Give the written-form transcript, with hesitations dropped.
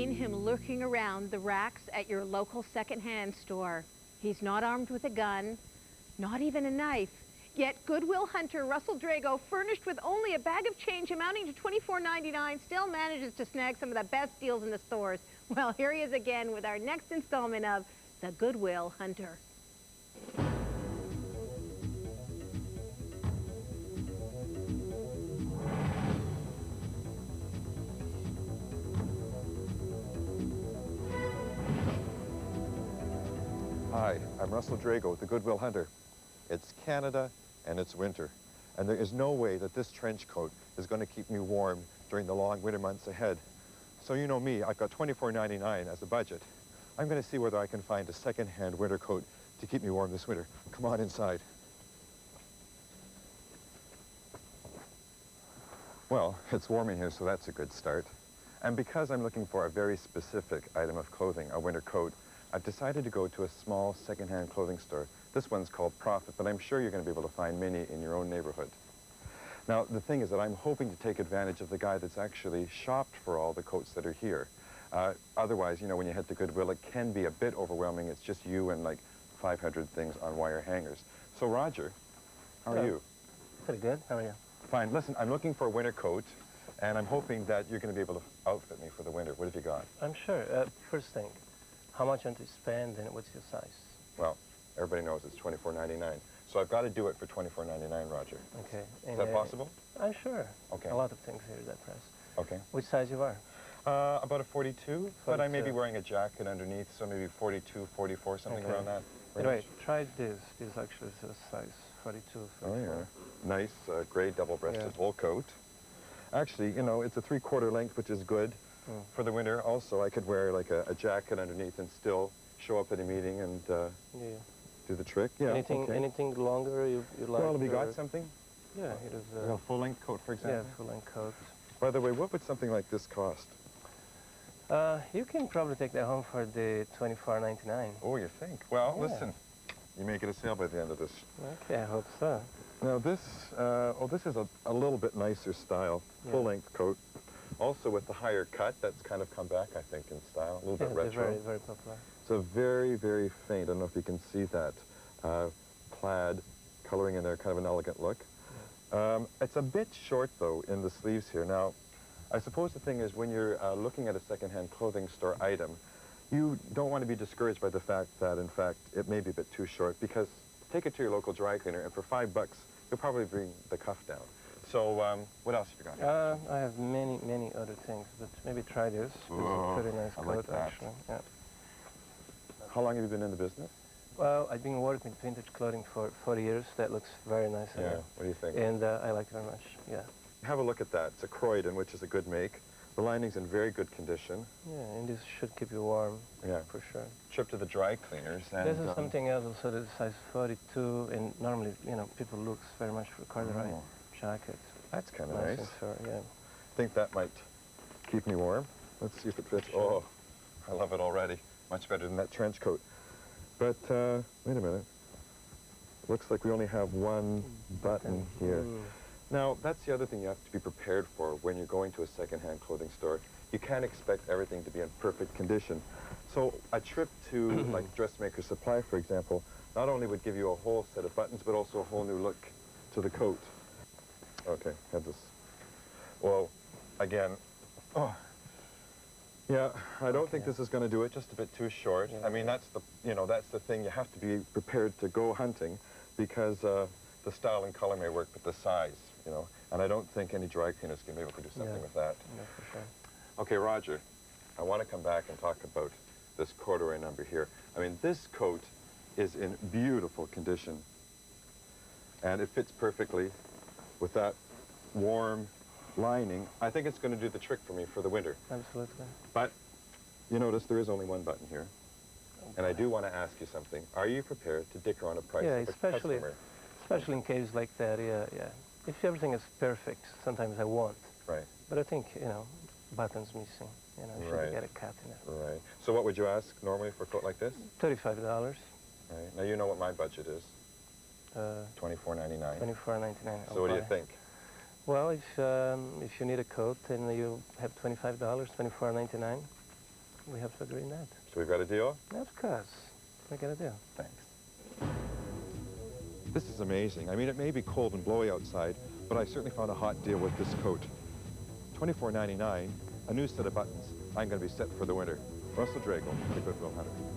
seen him lurking around the racks at your local secondhand store. He's not armed with a gun, not even a knife. Yet Goodwill hunter Russell Drago, furnished with only a bag of change amounting to $24.99, still manages to snag some of the best deals in the stores. Well, here he is again with our next installment of The Goodwill Hunter. Hi, I'm Russell Drago, the Goodwill Hunter. It's Canada and it's winter, and there is no way that this trench coat is going to keep me warm during the long winter months ahead. So you know me, I've got $24.99 as a budget. I'm going to see whether I can find a second-hand winter coat to keep me warm this winter. Come on inside. Well, it's warm in here, so that's a good start. And because I'm looking for a very specific item of clothing, a winter coat, I've decided to go to a small second-hand clothing store. This one's called Profit, but I'm sure you're going to be able to find many in your own neighborhood. Now, the thing is that I'm hoping to take advantage of the guy that's actually shopped for all the coats that are here. Otherwise, you know, when you head to Goodwill, it can be a bit overwhelming. It's just you and like 500 things on wire hangers. So, Roger, how are you? Pretty good. How are you? Fine. Listen, I'm looking for a winter coat, and I'm hoping that you're going to be able to outfit me for the winter. What have you got? I'm sure. First thing, how much you want to spend and what's your size? Well, everybody knows it's $24.99. So I've got to do it for $24.99, Roger. Okay. Is that possible? I'm sure. Okay. A lot of things here at that price. Okay. Which size you are? About a 42, but I may be wearing a jacket underneath, so maybe 42, 44, something around that range. Anyway, try this. This actually is a size 42, 44. Oh, yeah. Nice gray double-breasted wool coat. Actually, you know, it's a 3/4 length, which is good for the winter. Also, I could wear like a jacket underneath and still show up at a meeting and do the trick. Yeah. Anything longer you like? Well, have you got something? Yeah, it is a full-length coat, for example? Yeah, full-length coat. By the way, what would something like this cost? You can probably take that home for the $24.99. Oh, you think? Well, listen, you may get a sale by the end of this. Okay, I hope so. Now this, this is a little bit nicer style, full-length coat. Also with the higher cut, that's kind of come back, I think, in style, a little bit retro. Very, very popular. So very, very faint. I don't know if you can see that plaid coloring in there, kind of an elegant look. It's a bit short, though, in the sleeves here. Now, I suppose the thing is when you're looking at a second-hand clothing store item, you don't want to be discouraged by the fact that, in fact, it may be a bit too short, because take it to your local dry cleaner, and for $5, you'll probably bring the cuff down. So, what else have you got here? I have many, many other things, but maybe try this. It's a pretty nice coat, like that. actually. Yeah. How long have you been in the business? Well, I've been working with vintage clothing for 40 years. That looks very nice. Yeah, what do you think? And I like it very much, yeah. Have a look at that. It's a Croydon, which is a good make. The lining's in very good condition. Yeah, and this should keep you warm, for sure. Trip to the dry cleaners. And, this is something else also, the size 42, and normally, you know, people look very much for corduroy jacket. That's kind of nice. Yeah. I think that might keep me warm. Let's see if it fits. Sure. Oh, I love it already. Much better than that trench coat. But, wait a minute. Looks like we only have one button here. Now, that's the other thing you have to be prepared for when you're going to a second-hand clothing store. You can't expect everything to be in perfect condition. So a trip to, like, Dressmaker Supply, for example, not only would give you a whole set of buttons, but also a whole new look to the coat. Okay, had this. Well, again, yeah, I don't think this is going to do it. Just a bit too short. I mean, that's the, that's the thing. You have to be prepared to go hunting, because the style and color may work, but the size, and I don't think any dry cleaners can be able to do something with that. Yeah, for sure. Okay, Roger, I want to come back and talk about this corduroy number here. I mean, this coat is in beautiful condition, and it fits perfectly with that warm lining. I think it's going to do the trick for me for the winter. Absolutely. But you notice there is only one button here. And I do want to ask you something. Are you prepared to dicker on a price of a customer? Especially in cases like that, yeah. If everything is perfect, sometimes I won't. Right. But I think, buttons missing. You should get a cut in it. Right. So what would you ask normally for a coat like this? $35. Right. Now you know what my budget is. $24.99. $24.99. So what do you think? Well, if you need a coat, then you have $25, $24.99. we have to agree on that. So we've got a deal? Of course. We're gonna do. Thanks. This is amazing. I mean, it may be cold and blowy outside, but I certainly found a hot deal with this coat. $24.99, a new set of buttons. I'm going to be set for the winter. Russell Drago, the Goodwill Hunter.